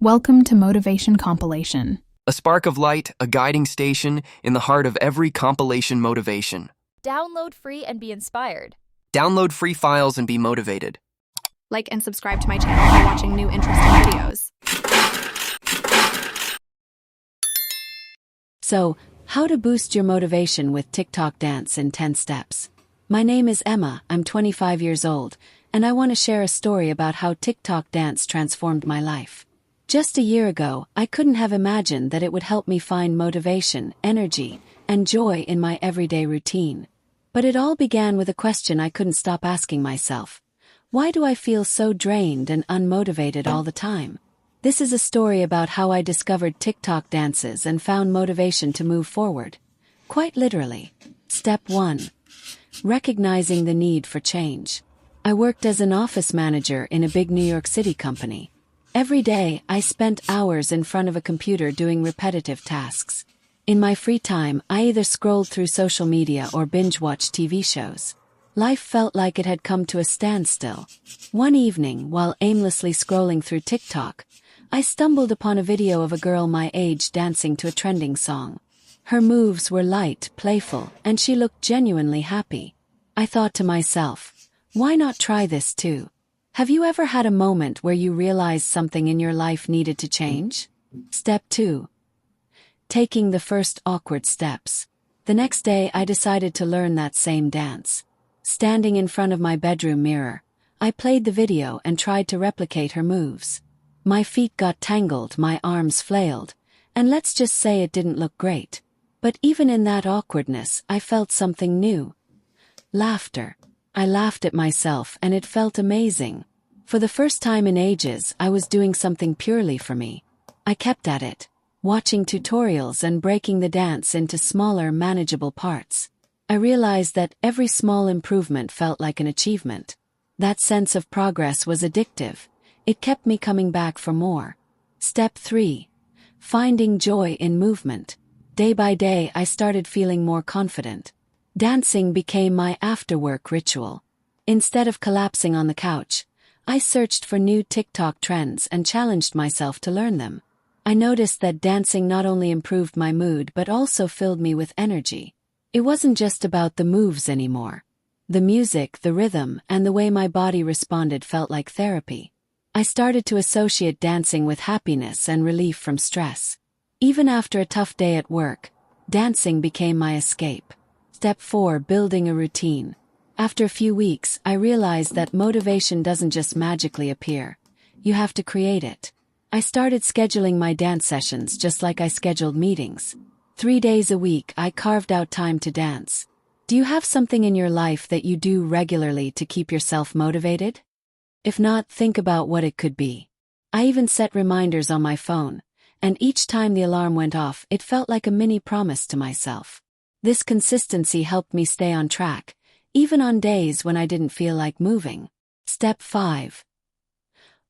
Welcome to Motivation Compilation. A spark of light, a guiding station in the heart of every compilation motivation. Download free and be inspired. Download free files and be motivated. Like and subscribe to my channel for watching new interesting videos. So, how to boost your motivation with TikTok dance in 10 steps. My name is Emma, I'm 25 years old, and I want to share a story about how TikTok dance transformed my life. Just a year ago, I couldn't have imagined that it would help me find motivation, energy, and joy in my everyday routine. But it all began with a question I couldn't stop asking myself. Why do I feel so drained and unmotivated all the time? This is a story about how I discovered TikTok dances and found motivation to move forward. Quite literally. Step 1. Recognizing the need for change. I worked as an office manager in a big New York City company. Every day, I spent hours in front of a computer doing repetitive tasks. In my free time, I either scrolled through social media or binge-watched TV shows. Life felt like it had come to a standstill. One evening, while aimlessly scrolling through TikTok, I stumbled upon a video of a girl my age dancing to a trending song. Her moves were light, playful, and she looked genuinely happy. I thought to myself, why not try this too? Have you ever had a moment where you realized something in your life needed to change? Step 2. Taking the first awkward steps. The next day I decided to learn that same dance. Standing in front of my bedroom mirror, I played the video and tried to replicate her moves. My feet got tangled, my arms flailed, and let's just say it didn't look great. But even in that awkwardness, I felt something new. Laughter. I laughed at myself and it felt amazing. For the first time in ages, I was doing something purely for me. I kept at it, watching tutorials and breaking the dance into smaller, manageable parts. I realized that every small improvement felt like an achievement. That sense of progress was addictive. It kept me coming back for more. Step 3. Finding joy in movement. Day by day, I started feeling more confident. Dancing became my after-work ritual. Instead of collapsing on the couch, I searched for new TikTok trends and challenged myself to learn them. I noticed that dancing not only improved my mood but also filled me with energy. It wasn't just about the moves anymore. The music, the rhythm, and the way my body responded felt like therapy. I started to associate dancing with happiness and relief from stress. Even after a tough day at work, dancing became my escape. Step 4. Building a routine. After a few weeks, I realized that motivation doesn't just magically appear. You have to create it. I started scheduling my dance sessions just like I scheduled meetings. 3 days a week, I carved out time to dance. Do you have something in your life that you do regularly to keep yourself motivated? If not, think about what it could be. I even set reminders on my phone, and each time the alarm went off, it felt like a mini promise to myself. This consistency helped me stay on track, even on days when I didn't feel like moving. Step 5.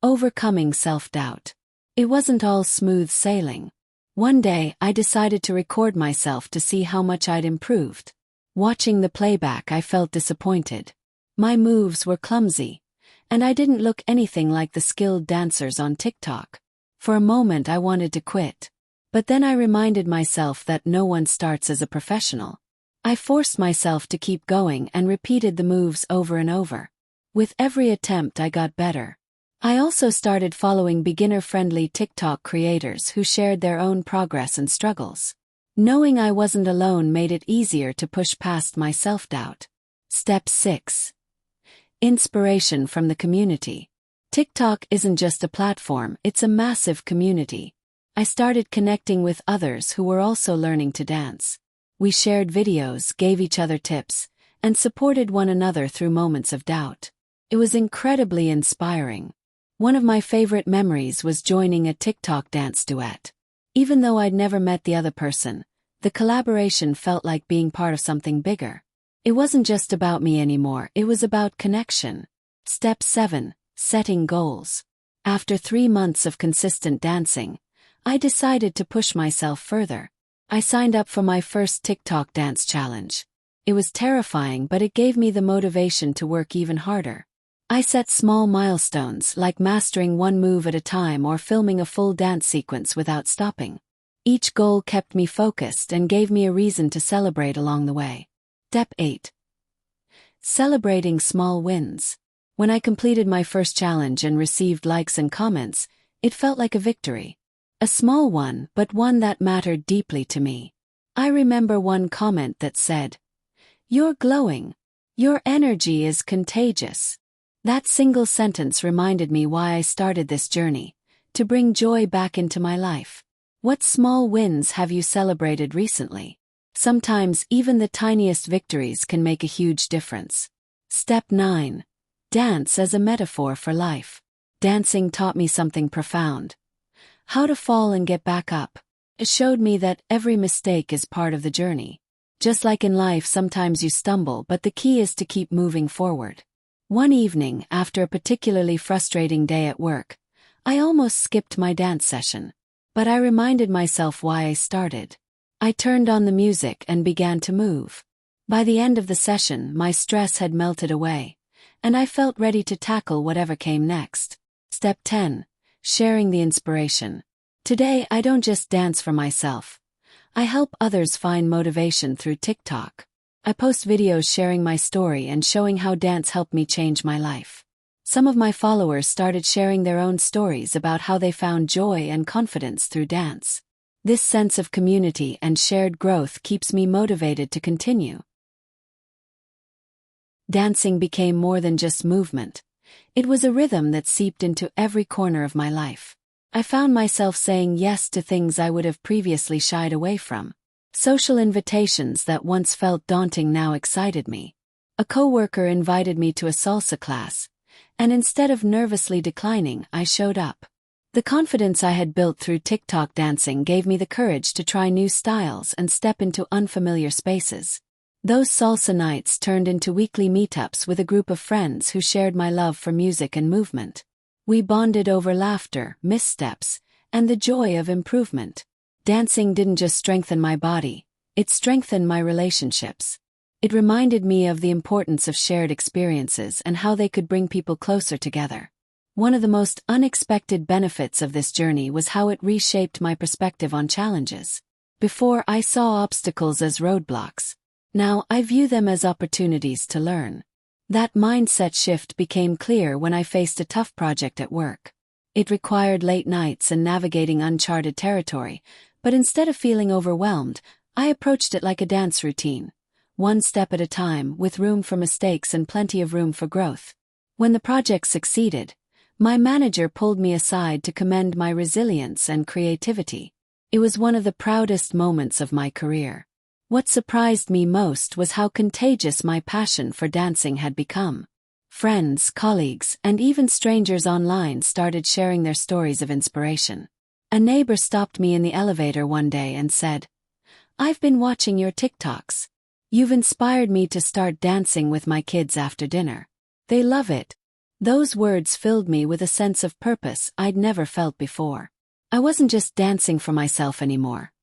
Overcoming self-doubt. It wasn't all smooth sailing. One day, I decided to record myself to see how much I'd improved. Watching the playback, I felt disappointed. My moves were clumsy, and I didn't look anything like the skilled dancers on TikTok. For a moment, I wanted to quit. But then I reminded myself that no one starts as a professional. I forced myself to keep going and repeated the moves over and over. With every attempt, I got better. I also started following beginner-friendly TikTok creators who shared their own progress and struggles. Knowing I wasn't alone made it easier to push past my self-doubt. Step 6. Inspiration from the community. TikTok isn't just a platform, it's a massive community. I started connecting with others who were also learning to dance. We shared videos, gave each other tips, and supported one another through moments of doubt. It was incredibly inspiring. One of my favorite memories was joining a TikTok dance duet. Even though I'd never met the other person, the collaboration felt like being part of something bigger. It wasn't just about me anymore, it was about connection. Step 7. Setting goals. After 3 months of consistent dancing, I decided to push myself further. I signed up for my first TikTok dance challenge. It was terrifying, but it gave me the motivation to work even harder. I set small milestones like mastering one move at a time or filming a full dance sequence without stopping. Each goal kept me focused and gave me a reason to celebrate along the way. Step 8. Celebrating small wins. When I completed my first challenge and received likes and comments, it felt like a victory. A small one, but one that mattered deeply to me. I remember one comment that said, "You're glowing. Your energy is contagious." That single sentence reminded me why I started this journey, to bring joy back into my life. What small wins have you celebrated recently? Sometimes even the tiniest victories can make a huge difference. Step 9. Dance as a metaphor for life. Dancing taught me something profound. How to fall and get back up. It showed me that every mistake is part of the journey. Just like in life, sometimes you stumble, but the key is to keep moving forward. One evening, after a particularly frustrating day at work, I almost skipped my dance session. But I reminded myself why I started. I turned on the music and began to move. By the end of the session, my stress had melted away, and I felt ready to tackle whatever came next. Step 10. Sharing the inspiration. Today, I don't just dance for myself. I help others find motivation through TikTok. I post videos sharing my story and showing how dance helped me change my life. Some of my followers started sharing their own stories about how they found joy and confidence through dance. This sense of community and shared growth keeps me motivated to continue. Dancing became more than just movement. It was a rhythm that seeped into every corner of my life. I found myself saying yes to things I would have previously shied away from. Social invitations that once felt daunting now excited me. A coworker invited me to a salsa class, and instead of nervously declining, I showed up. The confidence I had built through TikTok dancing gave me the courage to try new styles and step into unfamiliar spaces. Those salsa nights turned into weekly meetups with a group of friends who shared my love for music and movement. We bonded over laughter, missteps, and the joy of improvement. Dancing didn't just strengthen my body, it strengthened my relationships. It reminded me of the importance of shared experiences and how they could bring people closer together. One of the most unexpected benefits of this journey was how it reshaped my perspective on challenges. Before, I saw obstacles as roadblocks. Now, I view them as opportunities to learn. That mindset shift became clear when I faced a tough project at work. It required late nights and navigating uncharted territory, but instead of feeling overwhelmed, I approached it like a dance routine. One step at a time, with room for mistakes and plenty of room for growth. When the project succeeded, my manager pulled me aside to commend my resilience and creativity. It was one of the proudest moments of my career. What surprised me most was how contagious my passion for dancing had become. Friends, colleagues, and even strangers online started sharing their stories of inspiration. A neighbor stopped me in the elevator one day and said, "I've been watching your TikToks. You've inspired me to start dancing with my kids after dinner. They love it." Those words filled me with a sense of purpose I'd never felt before. I wasn't just dancing for myself anymore.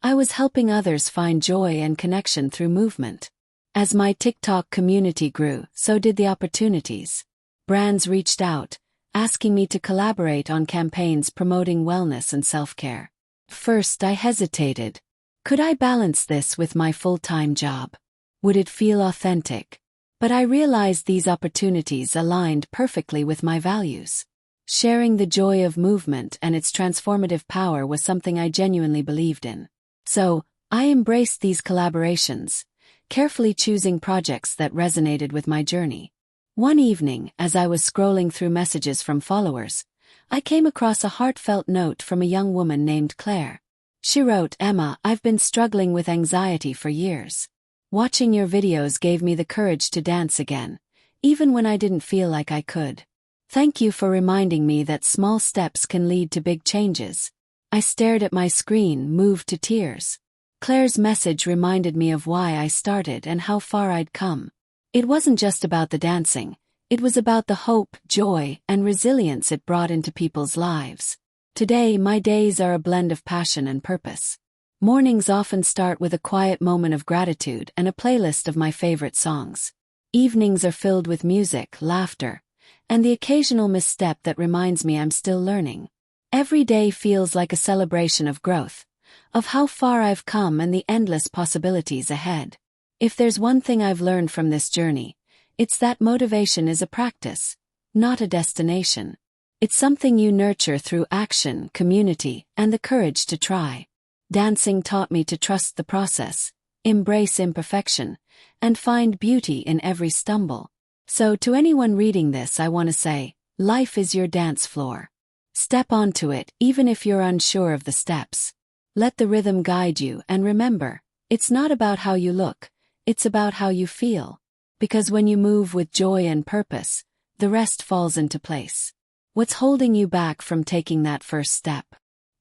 I was helping others find joy and connection through movement. As my TikTok community grew, so did the opportunities. Brands reached out, asking me to collaborate on campaigns promoting wellness and self-care. First, I hesitated. Could I balance this with my full-time job? Would it feel authentic? But I realized these opportunities aligned perfectly with my values. Sharing the joy of movement and its transformative power was something I genuinely believed in. So, I embraced these collaborations, carefully choosing projects that resonated with my journey. One evening, as I was scrolling through messages from followers, I came across a heartfelt note from a young woman named Claire. She wrote, "Emma, I've been struggling with anxiety for years. Watching your videos gave me the courage to dance again, even when I didn't feel like I could. Thank you for reminding me that small steps can lead to big changes." I stared at my screen, moved to tears. Claire's message reminded me of why I started and how far I'd come. It wasn't just about the dancing, it was about the hope, joy, and resilience it brought into people's lives. Today, my days are a blend of passion and purpose. Mornings often start with a quiet moment of gratitude and a playlist of my favorite songs. Evenings are filled with music, laughter, and the occasional misstep that reminds me I'm still learning. Every day feels like a celebration of growth, of how far I've come and the endless possibilities ahead. If there's one thing I've learned from this journey, it's that motivation is a practice, not a destination. It's something you nurture through action, community, and the courage to try. Dancing taught me to trust the process, embrace imperfection, and find beauty in every stumble. So to anyone reading this, I want to say, life is your dance floor. Step onto it, even if you're unsure of the steps. Let the rhythm guide you, and remember, it's not about how you look, it's about how you feel. Because when you move with joy and purpose, the rest falls into place. What's holding you back from taking that first step?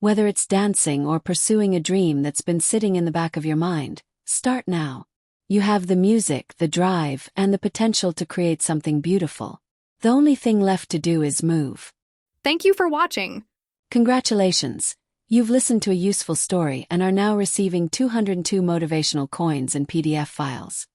Whether it's dancing or pursuing a dream that's been sitting in the back of your mind, start now. You have the music, the drive, and the potential to create something beautiful. The only thing left to do is move. Thank you for watching. Congratulations! You've listened to a useful story and are now receiving 202 motivational coins and PDF files.